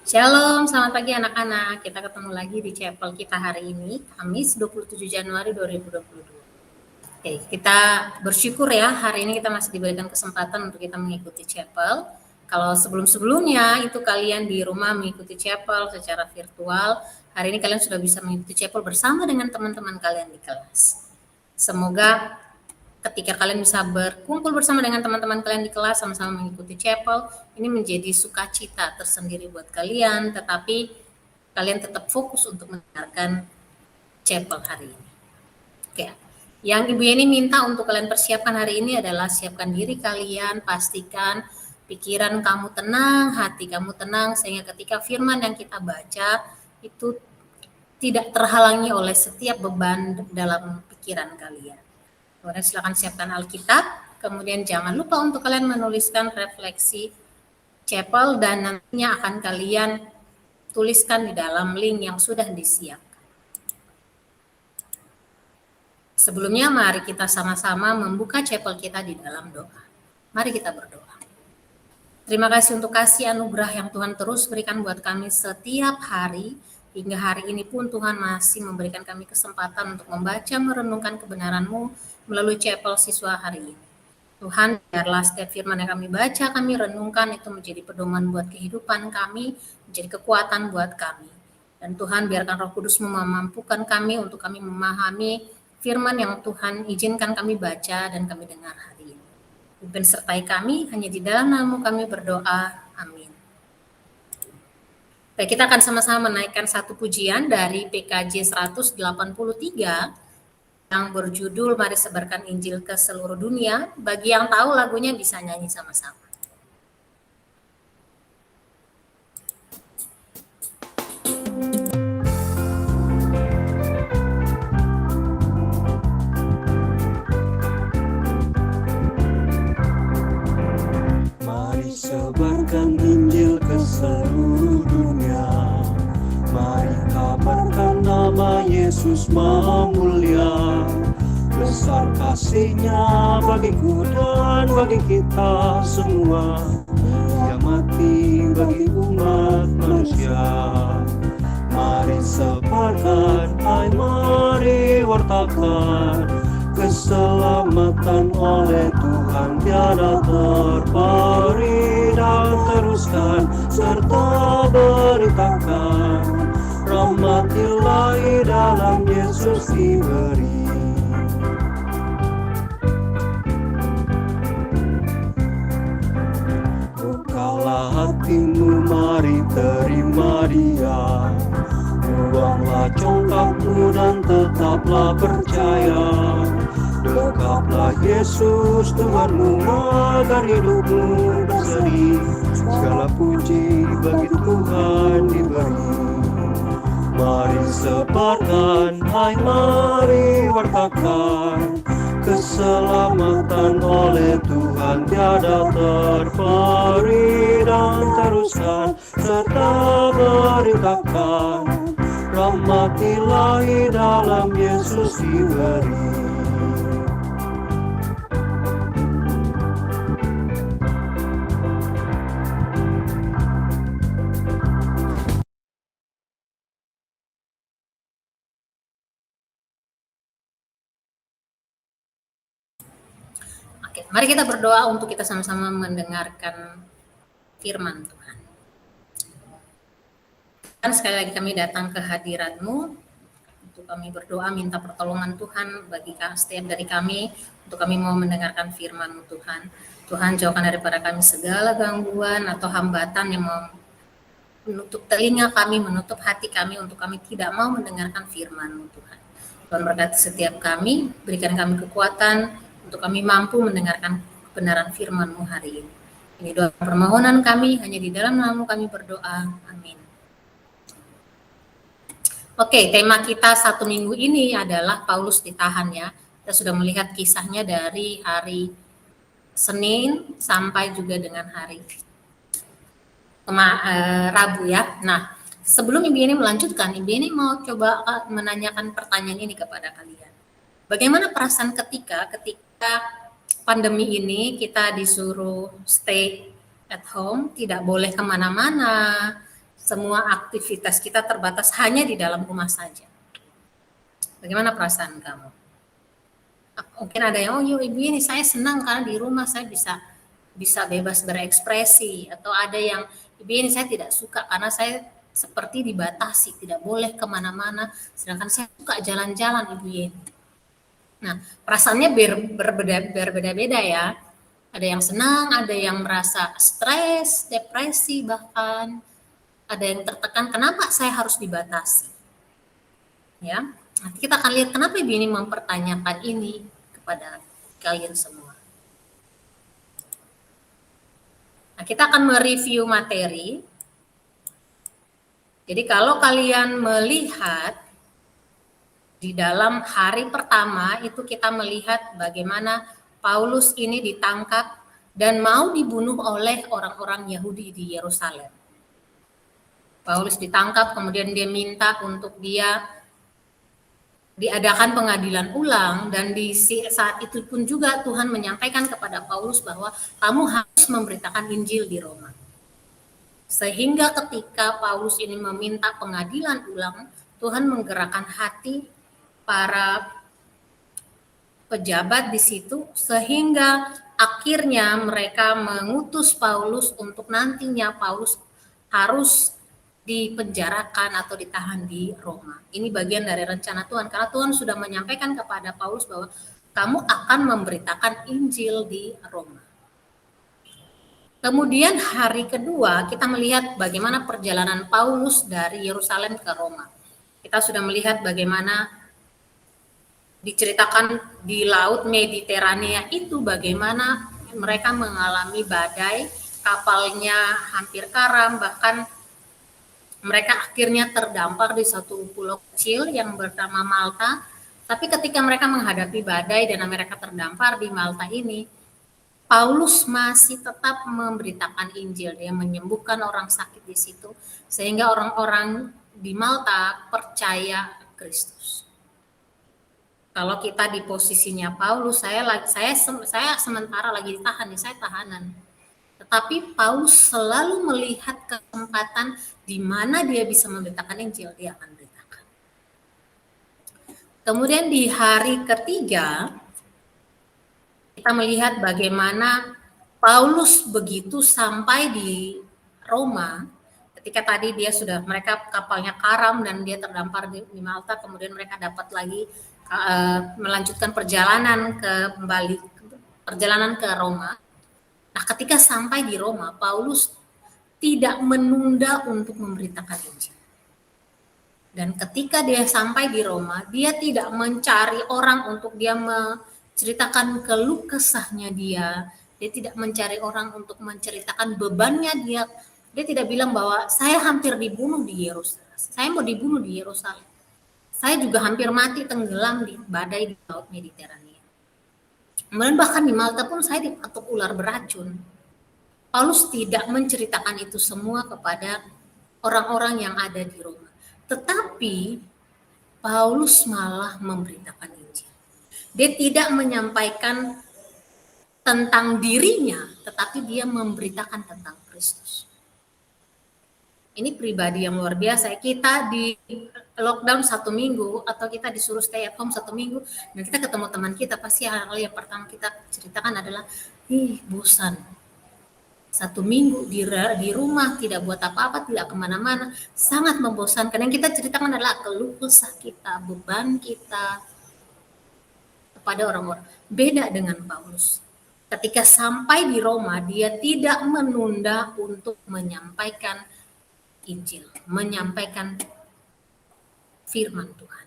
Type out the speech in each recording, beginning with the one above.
Shalom, selamat pagi anak-anak. Kita ketemu lagi di chapel kita hari ini, Kamis 27 Januari 2022. Oke, kita bersyukur ya, hari ini kita masih diberikan kesempatan untuk kita mengikuti chapel. Kalau sebelum-sebelumnya itu kalian di rumah mengikuti chapel secara virtual, hari ini kalian sudah bisa mengikuti chapel bersama dengan teman-teman kalian di kelas. Semoga ketika kalian bisa berkumpul bersama dengan teman-teman kalian di kelas sama-sama mengikuti chapel, ini menjadi sukacita tersendiri buat kalian, tetapi kalian tetap fokus untuk mendengarkan chapel hari ini. Oke. Yang Ibu Yeni minta untuk kalian persiapkan hari ini adalah siapkan diri kalian, pastikan pikiran kamu tenang, hati kamu tenang, sehingga ketika firman yang kita baca itu tidak terhalangi oleh setiap beban dalam pikiran kalian. Kemudian silakan siapkan Alkitab, kemudian jangan lupa untuk kalian menuliskan refleksi chapel dan nantinya akan kalian tuliskan di dalam link yang sudah disiapkan. Sebelumnya mari kita sama-sama membuka chapel kita di dalam doa. Mari kita berdoa. Terima kasih untuk kasih anugerah yang Tuhan terus berikan buat kami setiap hari. Hingga hari ini pun Tuhan masih memberikan kami kesempatan untuk membaca, merenungkan kebenaran-Mu melalui chapel siswa hari ini. Tuhan, biarlah setiap firman yang kami baca, kami renungkan itu menjadi pedoman buat kehidupan kami, menjadi kekuatan buat kami. Dan Tuhan, biarkan Roh Kudus memampukan kami untuk kami memahami firman yang Tuhan izinkan kami baca dan kami dengar hari ini. Pimpin sertai kami, hanya di dalam nama kami berdoa. Amin. Baik, kita akan sama-sama menaikkan satu pujian dari PKJ 183 yang berjudul Mari Sebarkan Injil ke Seluruh Dunia. Bagi yang tahu lagunya bisa nyanyi sama-sama. Mari sebarkan Injil ke seluruh dunia. Mari kabarkan nama Yesus Maha Mulia. Besar kasih-Nya bagiku dan bagi kita semua. Dia mati bagi umat manusia. Mari sebarkan, hai mari wartakan. Keselamatan oleh Tuhan tiada terperi, dan teruskan serta beritakan rahmat ilahi dalam Yesus diberi. Bukalah hatimu, mari terima Dia. Buanglah congkakmu dan tetaplah percaya. Dekaplah Yesus Tuhanmu agar hidupmu berseri. Segala puji bagi Tuhan diberi. Mari sebarkan, hai mari wartakan. Keselamatan oleh Tuhan tiada terperi, dan teruskan serta beritakan rahmat ilahi dalam Yesus diberi. Oke, mari kita berdoa untuk kita sama-sama mendengarkan firman Tuhan. Dan sekali lagi kami datang ke hadirat-Mu untuk kami berdoa minta pertolongan Tuhan bagi setiap dari kami untuk kami mau mendengarkan firman-Mu Tuhan. Tuhan, jauhkan daripada kami segala gangguan atau hambatan yang mau menutup telinga kami, menutup hati kami untuk kami tidak mau mendengarkan firman-Mu Tuhan. Tuhan berkati setiap kami, berikan kami kekuatan untuk kami mampu mendengarkan kebenaran firman-Mu hari ini. Ini doa permohonan kami, hanya di dalam nama kami berdoa. Amin. Oke, tema kita satu minggu ini adalah Paulus ditahan ya. Kita sudah melihat kisahnya dari hari Senin sampai juga dengan hari Rabu ya. Nah, sebelum Ibu ini melanjutkan, Ibu ini mau coba menanyakan pertanyaan ini kepada kalian. Bagaimana perasaan ketika pandemi ini kita disuruh stay at home, tidak boleh kemana-mana, semua aktivitas kita terbatas hanya di dalam rumah saja. Bagaimana perasaan kamu? Mungkin ada yang, oh iya ibu ini saya senang karena di rumah saya bisa bebas berekspresi, atau ada yang ibu ini saya tidak suka karena saya seperti dibatasi, tidak boleh kemana-mana, sedangkan saya suka jalan-jalan ibu ini. Nah, perasaannya berbeda-beda ya. Ada yang senang, ada yang merasa stres, depresi bahkan, ada yang tertekan, kenapa saya harus dibatasi? Ya, nanti kita akan lihat kenapa ibu ini mempertanyakan ini kepada kalian semua. Nah, kita akan mereview materi. Jadi kalau kalian melihat di dalam hari pertama itu kita melihat bagaimana Paulus ini ditangkap dan mau dibunuh oleh orang-orang Yahudi di Yerusalem. Paulus ditangkap, kemudian dia minta untuk dia diadakan pengadilan ulang, dan di saat itu pun juga Tuhan menyampaikan kepada Paulus bahwa kamu harus memberitakan Injil di Roma. Sehingga ketika Paulus ini meminta pengadilan ulang, Tuhan menggerakkan hati para pejabat di situ sehingga akhirnya mereka mengutus Paulus untuk nantinya Paulus harus dipenjarakan atau ditahan di Roma. Ini bagian dari rencana Tuhan, karena Tuhan sudah menyampaikan kepada Paulus bahwa kamu akan memberitakan Injil di Roma. Kemudian hari kedua kita melihat bagaimana perjalanan Paulus dari Yerusalem ke Roma. Kita sudah melihat bagaimana diceritakan di Laut Mediterania itu bagaimana mereka mengalami badai, kapalnya hampir karam, bahkan mereka akhirnya terdampar di satu pulau kecil yang bernama Malta. Tapi ketika mereka menghadapi badai dan mereka terdampar di Malta ini, Paulus masih tetap memberitakan Injil. Dia menyembuhkan orang sakit di situ sehingga orang-orang di Malta percaya Kristus. Kalau kita di posisinya Paulus, saya sementara lagi ditahan, saya tahanan. Tetapi Paulus selalu melihat kesempatan di mana dia bisa memberitakan Injil, dia akan beritakan. Kemudian di hari ketiga, kita melihat bagaimana Paulus begitu sampai di Roma, ketika tadi mereka kapalnya karam dan dia terdampar di Malta, kemudian mereka dapat lagi melanjutkan perjalanan ke Roma. Nah, ketika sampai di Roma, Paulus tidak menunda untuk memberitakan Injil. Dan ketika dia sampai di Roma, dia tidak mencari orang untuk dia menceritakan keluh kesahnya dia. Dia tidak mencari orang untuk menceritakan bebannya dia. Dia tidak bilang bahwa saya hampir dibunuh di Yerusalem. Saya mau dibunuh di Yerusalem. Saya juga hampir mati tenggelam di badai di Laut Mediterania. Kemudian bahkan di Malta pun saya dipatuk ular beracun. Paulus tidak menceritakan itu semua kepada orang-orang yang ada di Roma. Tetapi Paulus malah memberitakan Injil. Dia tidak menyampaikan tentang dirinya, tetapi dia memberitakan tentang Kristus. Ini pribadi yang luar biasa. Kita di lockdown 1 minggu atau kita disuruh stay at home 1 minggu dan kita ketemu teman kita, pasti hal yang pertama kita ceritakan adalah bosan. 1 minggu di rumah, tidak buat apa-apa, tidak kemana-mana, sangat membosankan. Yang kita ceritakan adalah keluh kesah kita, beban kita kepada orang-orang. Beda dengan Paulus. Ketika sampai di Roma, dia tidak menunda untuk menyampaikan Injil, menyampaikan firman Tuhan.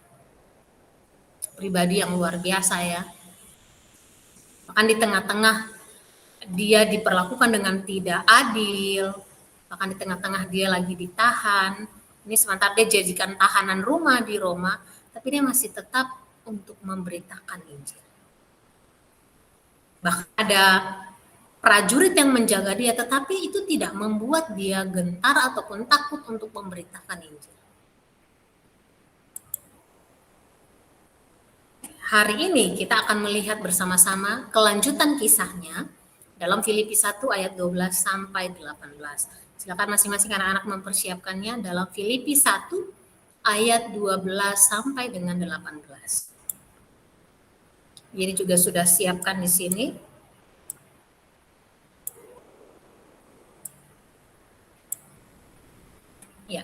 Pribadi yang luar biasa ya. Bahkan di tengah-tengah dia diperlakukan dengan tidak adil, bahkan di tengah-tengah dia lagi ditahan. Ini sementara dia jadikan tahanan rumah di Roma, tapi dia masih tetap untuk memberitakan Injil. Bahkan ada prajurit yang menjaga dia, tetapi itu tidak membuat dia gentar ataupun takut untuk memberitakan Injil. Hari ini kita akan melihat bersama-sama kelanjutan kisahnya dalam Filipi 1 ayat 12 sampai 18. Silakan masing-masing anak-anak mempersiapkannya dalam Filipi 1 ayat 12 sampai dengan 18. Jadi juga sudah siapkan di sini. Ya.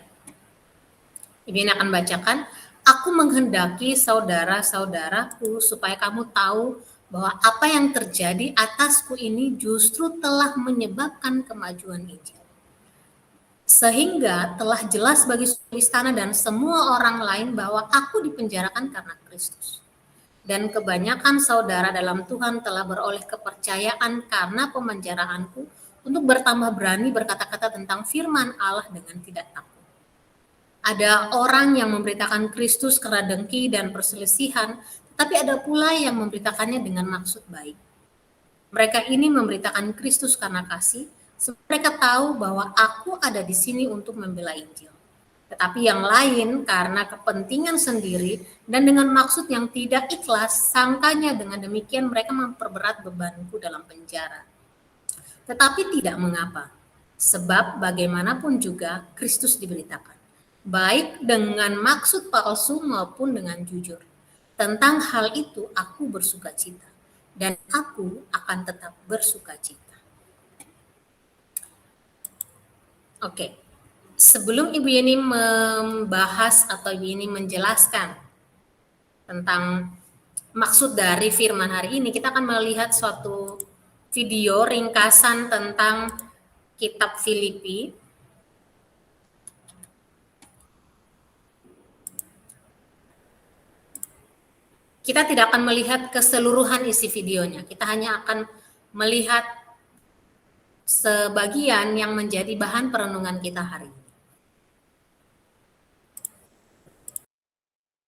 Ibu ini akan bacakan, aku menghendaki saudara-saudaraku supaya kamu tahu bahwa apa yang terjadi atasku ini justru telah menyebabkan kemajuan Injil. Sehingga telah jelas bagi istana dan semua orang lain bahwa aku dipenjarakan karena Kristus. Dan kebanyakan saudara dalam Tuhan telah beroleh kepercayaan karena pemenjaraanku untuk bertambah berani berkata-kata tentang firman Allah dengan tidak takut. Ada orang yang memberitakan Kristus karena dengki dan perselisihan, tapi ada pula yang memberitakannya dengan maksud baik. Mereka ini memberitakan Kristus karena kasih, sebab mereka tahu bahwa aku ada di sini untuk membela Injil. Tetapi yang lain karena kepentingan sendiri dan dengan maksud yang tidak ikhlas, sangkanya dengan demikian mereka memperberat bebanku dalam penjara. Tetapi tidak mengapa, sebab bagaimanapun juga Kristus diberitakan, baik dengan maksud palsu maupun dengan jujur. Tentang hal itu aku bersukacita, dan aku akan tetap bersukacita. Oke, sebelum Ibu Yeni membahas atau Ibu Yeni menjelaskan tentang maksud dari firman hari ini, kita akan melihat suatu video ringkasan tentang kitab Filipi. Kita tidak akan melihat keseluruhan isi videonya, kita hanya akan melihat sebagian yang menjadi bahan perenungan kita hari ini.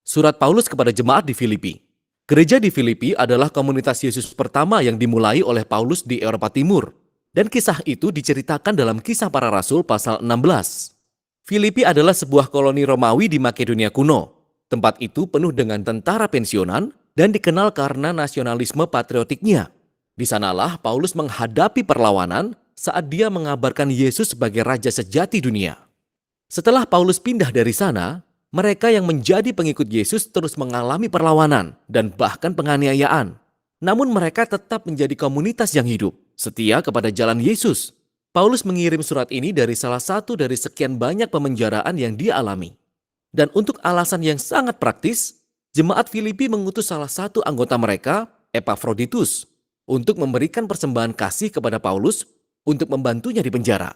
Surat Paulus kepada jemaat di Filipi. Gereja di Filipi adalah komunitas Yesus pertama yang dimulai oleh Paulus di Eropa Timur, dan kisah itu diceritakan dalam Kisah Para Rasul pasal 16. Filipi adalah sebuah koloni Romawi di Makedonia kuno. Tempat itu penuh dengan tentara pensiunan dan dikenal karena nasionalisme patriotiknya. Di sanalah Paulus menghadapi perlawanan saat dia mengabarkan Yesus sebagai Raja sejati dunia. Setelah Paulus pindah dari sana, mereka yang menjadi pengikut Yesus terus mengalami perlawanan dan bahkan penganiayaan. Namun mereka tetap menjadi komunitas yang hidup, setia kepada jalan Yesus. Paulus mengirim surat ini dari salah satu dari sekian banyak pemenjaraan yang dia alami. Dan untuk alasan yang sangat praktis, jemaat Filipi mengutus salah satu anggota mereka, Epafroditus, untuk memberikan persembahan kasih kepada Paulus untuk membantunya di penjara.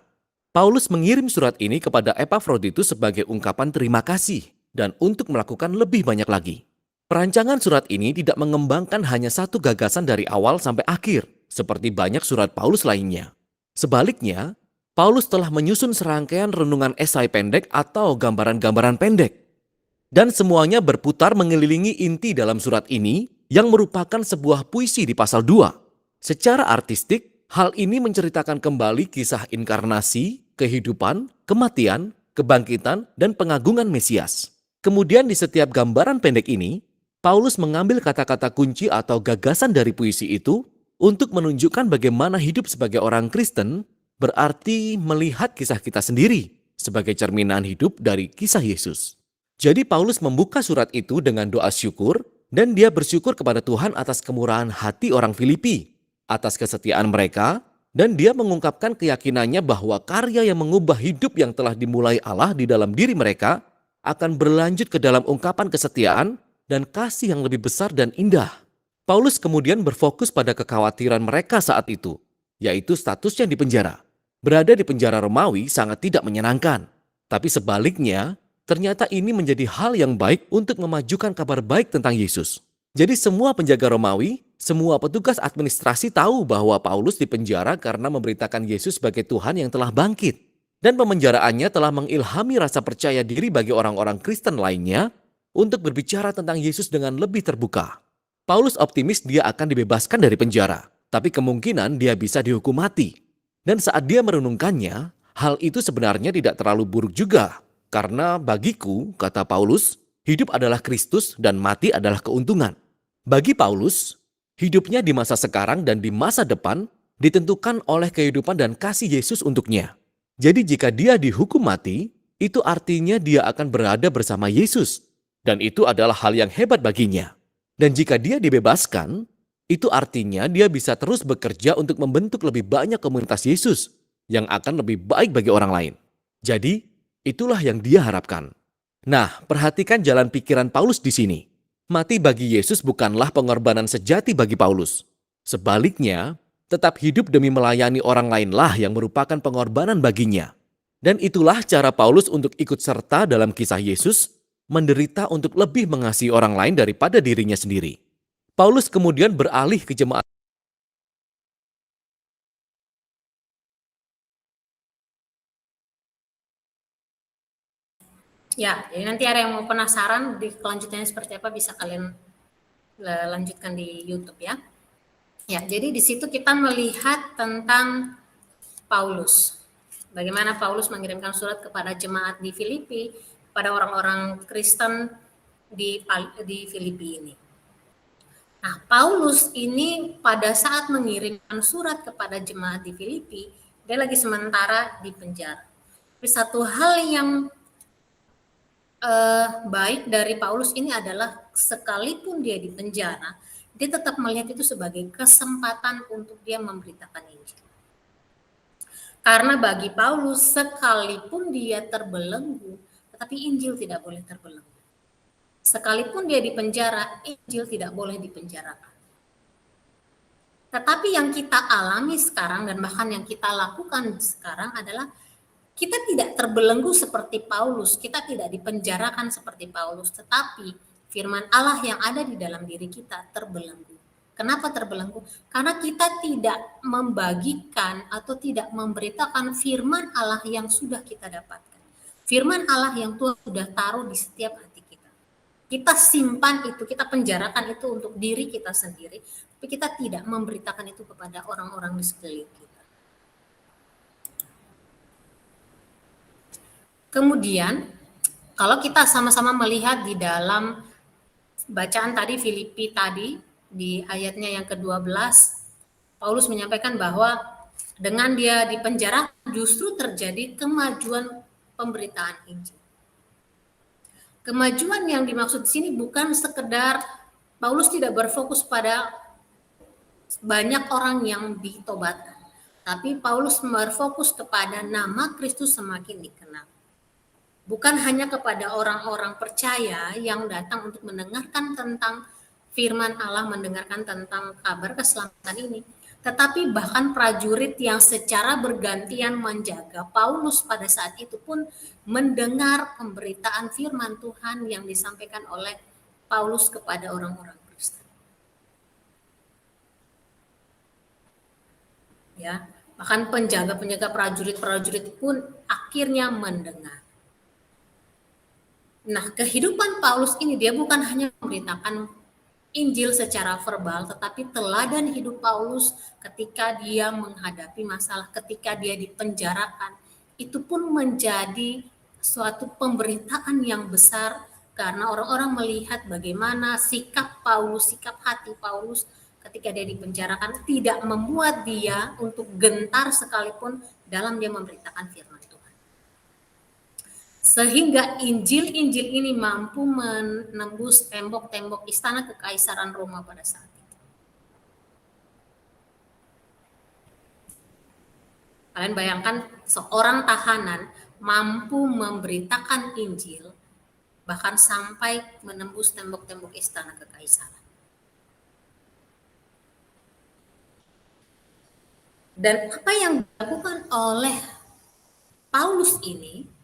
Paulus mengirim surat ini kepada Epafroditus sebagai ungkapan terima kasih dan untuk melakukan lebih banyak lagi. Perancangan surat ini tidak mengembangkan hanya satu gagasan dari awal sampai akhir, seperti banyak surat Paulus lainnya. Sebaliknya, Paulus telah menyusun serangkaian renungan esai pendek atau gambaran-gambaran pendek. Dan semuanya berputar mengelilingi inti dalam surat ini yang merupakan sebuah puisi di pasal 2. Secara artistik, hal ini menceritakan kembali kisah inkarnasi, kehidupan, kematian, kebangkitan, dan pengagungan Mesias. Kemudian di setiap gambaran pendek ini, Paulus mengambil kata-kata kunci atau gagasan dari puisi itu untuk menunjukkan bagaimana hidup sebagai orang Kristen berarti melihat kisah kita sendiri sebagai cerminan hidup dari kisah Yesus. Jadi Paulus membuka surat itu dengan doa syukur dan dia bersyukur kepada Tuhan atas kemurahan hati orang Filipi, atas kesetiaan mereka, dan dia mengungkapkan keyakinannya bahwa karya yang mengubah hidup yang telah dimulai Allah di dalam diri mereka akan berlanjut ke dalam ungkapan kesetiaan dan kasih yang lebih besar dan indah. Paulus kemudian berfokus pada kekhawatiran mereka saat itu, yaitu statusnya di penjara. Berada di penjara Romawi sangat tidak menyenangkan. Tapi sebaliknya, ternyata ini menjadi hal yang baik untuk memajukan kabar baik tentang Yesus. Jadi semua penjaga Romawi, semua petugas administrasi tahu bahwa Paulus dipenjara karena memberitakan Yesus sebagai Tuhan yang telah bangkit. Dan pemenjaraannya telah mengilhami rasa percaya diri bagi orang-orang Kristen lainnya untuk berbicara tentang Yesus dengan lebih terbuka. Paulus optimis dia akan dibebaskan dari penjara, tapi kemungkinan dia bisa dihukum mati. Dan saat dia merenungkannya, hal itu sebenarnya tidak terlalu buruk juga. Karena bagiku, kata Paulus, hidup adalah Kristus dan mati adalah keuntungan. Bagi Paulus, hidupnya di masa sekarang dan di masa depan ditentukan oleh kehidupan dan kasih Yesus untuknya. Jadi jika dia dihukum mati, itu artinya dia akan berada bersama Yesus. Dan itu adalah hal yang hebat baginya. Dan jika dia dibebaskan, itu artinya dia bisa terus bekerja untuk membentuk lebih banyak komunitas Yesus yang akan lebih baik bagi orang lain. Jadi, itulah yang dia harapkan. Nah, perhatikan jalan pikiran Paulus di sini. Mati bagi Yesus bukanlah pengorbanan sejati bagi Paulus. Sebaliknya, tetap hidup demi melayani orang lainlah yang merupakan pengorbanan baginya. Dan itulah cara Paulus untuk ikut serta dalam kisah Yesus, menderita untuk lebih mengasihi orang lain daripada dirinya sendiri. Paulus kemudian beralih ke jemaat. Ya, jadi nanti ada yang mau penasaran di kelanjutannya seperti apa, bisa kalian lanjutkan di YouTube ya. Ya, jadi di situ kita melihat tentang Paulus. Bagaimana Paulus mengirimkan surat kepada jemaat di Filipi, kepada orang-orang Kristen di Filipi ini. Nah, Paulus ini pada saat mengirimkan surat kepada jemaat di Filipi, dia lagi sementara di penjara. Tapi satu hal yang baik dari Paulus ini adalah sekalipun dia di penjara, dia tetap melihat itu sebagai kesempatan untuk dia memberitakan Injil. Karena bagi Paulus, sekalipun dia terbelenggu, tetapi Injil tidak boleh terbelenggu. Sekalipun dia di penjara, Injil tidak boleh dipenjarakan. Tetapi yang kita alami sekarang dan bahkan yang kita lakukan sekarang adalah kita tidak terbelenggu seperti Paulus, kita tidak dipenjarakan seperti Paulus, tetapi firman Allah yang ada di dalam diri kita terbelenggu. Kenapa terbelenggu? Karena kita tidak membagikan atau tidak memberitakan firman Allah yang sudah kita dapatkan. Firman Allah yang Tuhan sudah taruh di setiap hati kita. Kita simpan itu, kita penjarakan itu untuk diri kita sendiri, tapi kita tidak memberitakan itu kepada orang-orang di sekeliling kita. Kemudian, kalau kita sama-sama melihat di dalam bacaan tadi Filipi tadi, di ayatnya yang ke-12, Paulus menyampaikan bahwa dengan dia di penjara justru terjadi kemajuan pemberitaan Injil. Kemajuan yang dimaksud di sini bukan sekedar Paulus tidak berfokus pada banyak orang yang ditobatkan, tapi Paulus berfokus kepada nama Kristus semakin dikenal. Bukan hanya kepada orang-orang percaya yang datang untuk mendengarkan tentang firman Allah, mendengarkan tentang kabar keselamatan ini, tetapi bahkan prajurit yang secara bergantian menjaga Paulus pada saat itu pun mendengar pemberitaan firman Tuhan yang disampaikan oleh Paulus kepada orang-orang Kristen. Ya, bahkan penjaga-penjaga prajurit-prajurit pun akhirnya mendengar. Nah, kehidupan Paulus ini dia bukan hanya memberitakan Injil secara verbal, tetapi teladan hidup Paulus ketika dia menghadapi masalah, ketika dia dipenjarakan, itu pun menjadi suatu pemberitaan yang besar karena orang-orang melihat bagaimana sikap Paulus, sikap hati Paulus ketika dia dipenjarakan tidak membuat dia untuk gentar sekalipun dalam dia memberitakan firman Tuhan. Sehingga Injil-Injil ini mampu menembus tembok-tembok istana kekaisaran Roma pada saat itu. Kalian bayangkan seorang tahanan mampu memberitakan Injil bahkan sampai menembus tembok-tembok istana kekaisaran. Dan apa yang dilakukan oleh Paulus ini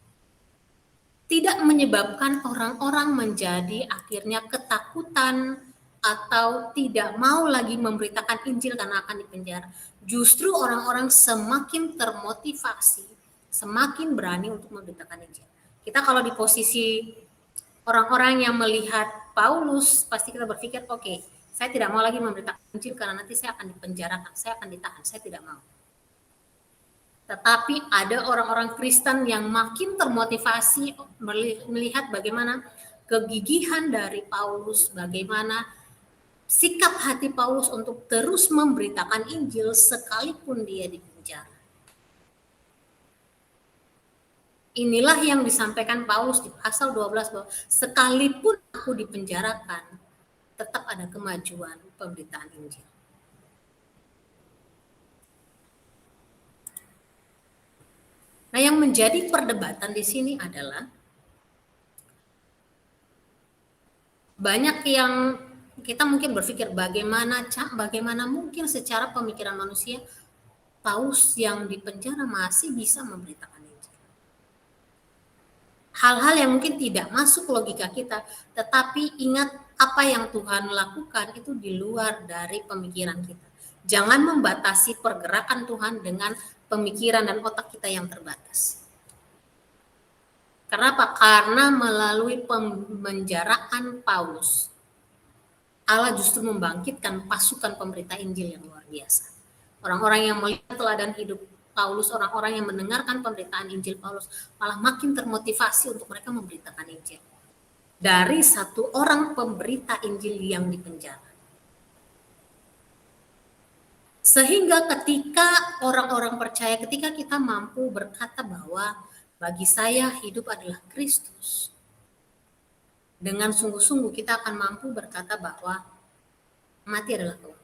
tidak menyebabkan orang-orang menjadi akhirnya ketakutan atau tidak mau lagi memberitakan Injil karena akan dipenjara. Justru orang-orang semakin termotivasi, semakin berani untuk memberitakan Injil. Kita kalau di posisi orang-orang yang melihat Paulus, pasti kita berpikir, oke, saya tidak mau lagi memberitakan Injil karena nanti saya akan dipenjarakan, saya akan ditahan, saya tidak mau. Tetapi ada orang-orang Kristen yang makin termotivasi melihat bagaimana kegigihan dari Paulus, bagaimana sikap hati Paulus untuk terus memberitakan Injil sekalipun dia di penjara. Inilah yang disampaikan Paulus di pasal 12 bahwa sekalipun aku dipenjarakan, tetap ada kemajuan pemberitaan Injil. Nah, yang menjadi perdebatan di sini adalah banyak yang kita mungkin berpikir bagaimana mungkin secara pemikiran manusia Paulus yang dipenjara masih bisa memberitakan Injil. Hal-hal yang mungkin tidak masuk logika kita, tetapi ingat apa yang Tuhan lakukan itu di luar dari pemikiran kita. Jangan membatasi pergerakan Tuhan dengan pemikiran dan otak kita yang terbatas. Kenapa? Karena melalui pemenjaraan Paulus, Allah justru membangkitkan pasukan pemberita Injil yang luar biasa. Orang-orang yang melihat teladan hidup Paulus, orang-orang yang mendengarkan pemberitaan Injil Paulus, malah makin termotivasi untuk mereka memberitakan Injil. Dari satu orang pemberita Injil yang dipenjara. Sehingga ketika orang-orang percaya, ketika kita mampu berkata bahwa bagi saya hidup adalah Kristus, dengan sungguh-sungguh kita akan mampu berkata bahwa mati adalah keuntungan.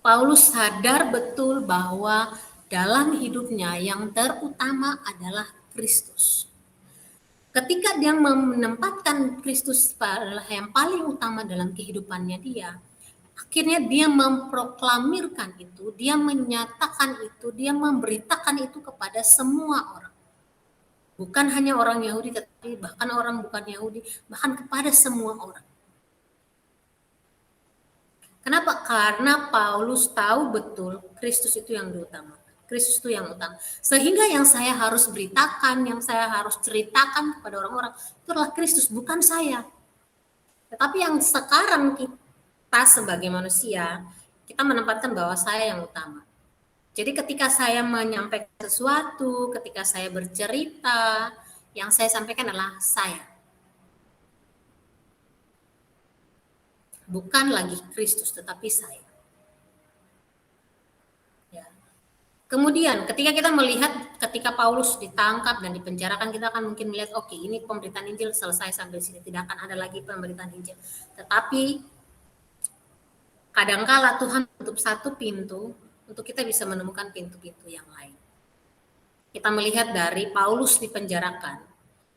Paulus sadar betul bahwa dalam hidupnya yang terutama adalah Kristus. Ketika dia menempatkan Kristus adalah yang paling utama dalam kehidupannya dia, akhirnya dia memproklamirkan itu, dia menyatakan itu, dia memberitakan itu kepada semua orang. Bukan hanya orang Yahudi, tetapi bahkan orang bukan Yahudi, bahkan kepada semua orang. Kenapa? Karena Paulus tahu betul Kristus itu yang diutamakan. Kristus itu yang utama. Sehingga yang saya harus beritakan, yang saya harus ceritakan kepada orang-orang, itu adalah Kristus, bukan saya. Tetapi yang sekarang kita sebagai manusia, kita menempatkan bahwa saya yang utama. Jadi ketika saya menyampaikan sesuatu, ketika saya bercerita, yang saya sampaikan adalah saya. Bukan lagi Kristus, tetapi saya. Ya. Kemudian ketika kita melihat ketika Paulus ditangkap dan dipenjarakan, kita akan mungkin melihat oke, ini pemberitaan Injil selesai sampai sini, tidak akan ada lagi pemberitaan Injil. Tetapi kadangkala Tuhan tutup satu pintu untuk kita bisa menemukan pintu-pintu yang lain. Kita melihat dari Paulus dipenjarakan,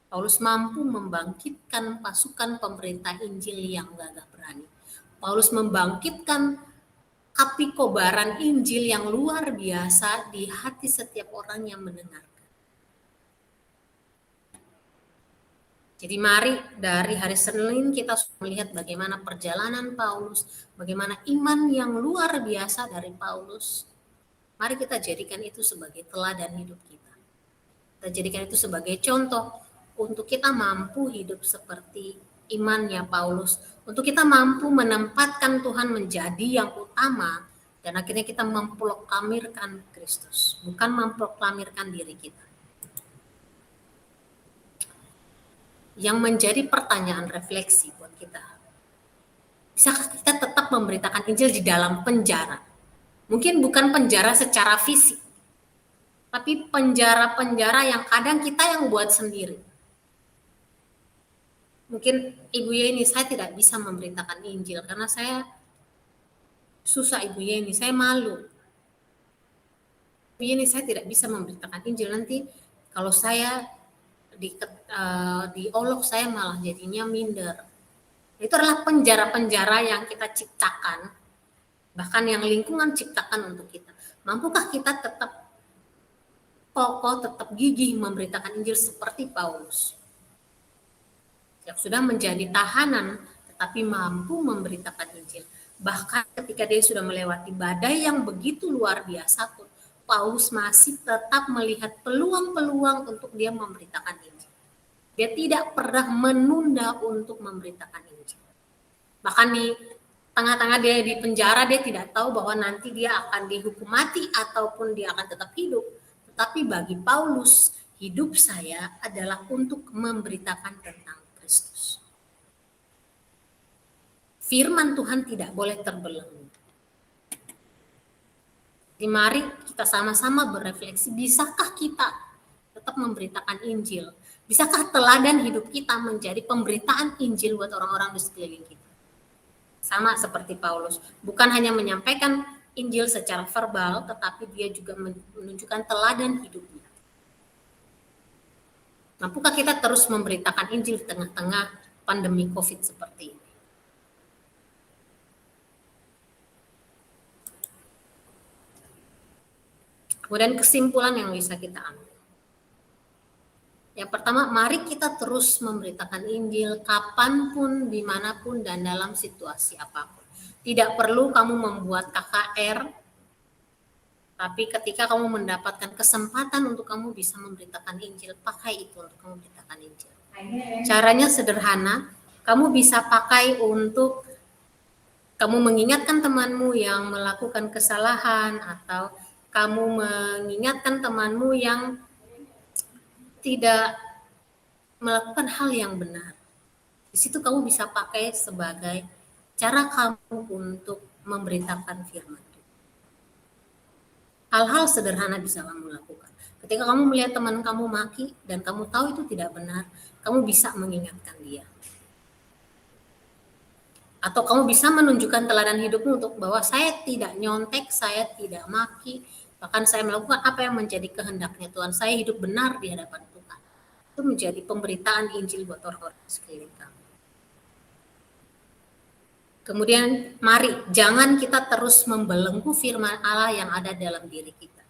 Paulus mampu membangkitkan pasukan pemberita Injil yang gagah berani. Paulus membangkitkan api kobaran Injil yang luar biasa di hati setiap orang yang mendengarkan. Jadi mari dari hari Senin kita melihat bagaimana perjalanan Paulus, bagaimana iman yang luar biasa dari Paulus. Mari kita jadikan itu sebagai teladan hidup kita. Kita jadikan itu sebagai contoh untuk kita mampu hidup seperti imannya Paulus, untuk kita mampu menempatkan Tuhan menjadi yang utama, dan akhirnya kita memproklamirkan Kristus, bukan memproklamirkan diri kita. Yang menjadi pertanyaan refleksi buat kita, bisakah kita tetap memberitakan Injil di dalam penjara? Mungkin bukan penjara secara fisik, tapi penjara-penjara yang kadang kita yang buat sendiri. Mungkin Ibu Yeni, saya tidak bisa memberitakan Injil karena saya susah, Ibu Yeni, saya malu. Ibu Yeni, saya tidak bisa memberitakan Injil, nanti kalau saya diolok saya malah jadinya minder. Itu adalah penjara-penjara yang kita ciptakan, bahkan yang lingkungan ciptakan untuk kita. Mampukah kita tetap kokoh, tetap gigih memberitakan Injil seperti Paulus, yang sudah menjadi tahanan tetapi mampu memberitakan Injil. Bahkan ketika dia sudah melewati badai yang begitu luar biasa pun, Paulus masih tetap melihat peluang-peluang untuk dia memberitakan Injil. Dia tidak pernah menunda untuk memberitakan Injil. Bahkan di tengah-tengah dia di penjara, dia tidak tahu bahwa nanti dia akan dihukum mati ataupun dia akan tetap hidup. Tetapi bagi Paulus, hidup saya adalah untuk memberitakan tentang Kristus. Firman Tuhan tidak boleh terbelenggu. Jadi mari kita sama-sama berefleksi, bisakah kita tetap memberitakan Injil? Bisakah teladan hidup kita menjadi pemberitaan Injil buat orang-orang di sekeliling kita? Sama seperti Paulus, bukan hanya menyampaikan Injil secara verbal, tetapi dia juga menunjukkan teladan hidupnya. Mampukah kita terus memberitakan Injil di tengah-tengah pandemi COVID seperti ini? Kemudian kesimpulan yang bisa kita ambil. Yang pertama, mari kita terus memberitakan Injil kapanpun, dimanapun, dan dalam situasi apapun. Tidak perlu kamu membuat KKR, tapi ketika kamu mendapatkan kesempatan untuk kamu bisa memberitakan Injil, pakai itu untuk kamu memberitakan Injil. Caranya sederhana, kamu bisa pakai untuk kamu mengingatkan temanmu yang melakukan kesalahan, atau kamu mengingatkan temanmu yang tidak melakukan hal yang benar. Di situ kamu bisa pakai sebagai cara kamu untuk memberitakan firman Tuhan. Hal-hal sederhana bisa kamu lakukan. Ketika kamu melihat teman kamu maki dan kamu tahu itu tidak benar, kamu bisa mengingatkan dia. Atau kamu bisa menunjukkan teladan hidupmu untuk bahwa saya tidak nyontek, saya tidak maki, bahkan saya melakukan apa yang menjadi kehendaknya Tuhan. Saya hidup benar di hadapan Tuhan. Itu menjadi pemberitaan Injil buat orang-orang sekeliling kamu. Kemudian mari jangan kita terus membelenggu firman Allah yang ada dalam diri kita.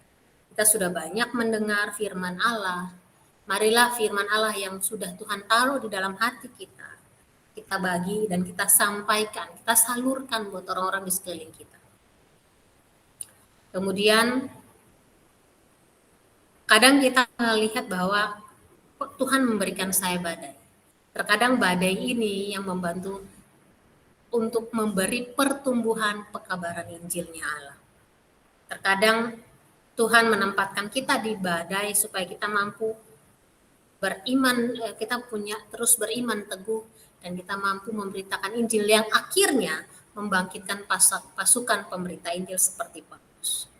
Kita sudah banyak mendengar firman Allah. Marilah firman Allah yang sudah Tuhan taruh di dalam hati kita bagi dan kita sampaikan, kita salurkan buat orang-orang di sekeliling kita. Kemudian kadang kita melihat bahwa Tuhan memberikan saya badai. Terkadang badai ini yang membantu untuk memberi pertumbuhan pekabaran Injilnya Allah. Terkadang Tuhan menempatkan kita di badai supaya kita mampu beriman, kita terus beriman teguh, dan kita mampu memberitakan Injil yang akhirnya membangkitkan pasukan pemberita Injil seperti Paulus.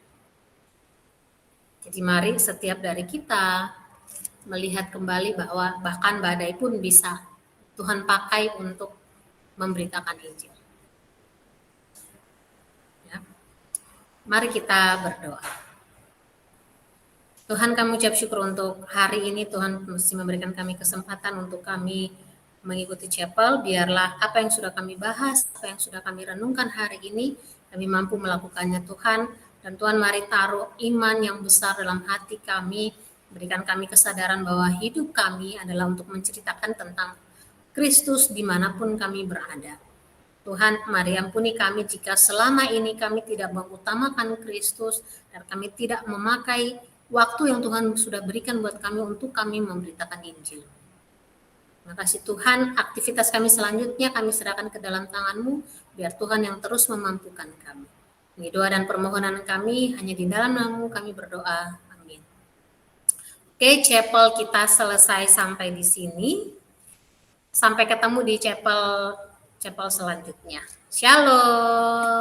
Jadi mari setiap dari kita melihat kembali bahwa bahkan badai pun bisa Tuhan pakai untuk memberitakan Injil. Ya. Mari kita berdoa. Tuhan, kami ucap syukur untuk hari ini. Tuhan mesti memberikan kami kesempatan untuk kami mengikuti chapel. Biarlah apa yang sudah kami bahas, apa yang sudah kami renungkan hari ini, kami mampu melakukannya Tuhan. Dan Tuhan mari taruh iman yang besar dalam hati kami, berikan kami kesadaran bahwa hidup kami adalah untuk menceritakan tentang Kristus dimanapun kami berada. Tuhan, mari ampuni kami jika selama ini kami tidak mengutamakan Kristus dan kami tidak memakai waktu yang Tuhan sudah berikan buat kami untuk kami memberitakan Injil. Terima kasih Tuhan, aktivitas kami selanjutnya kami serahkan ke dalam tangan-Mu, biar Tuhan yang terus memampukan kami. Ini doa dan permohonan kami, hanya di dalam nama-Mu kami berdoa. Amin. Oke, chapel kita selesai sampai di sini. Sampai ketemu di chapel selanjutnya. Shalom.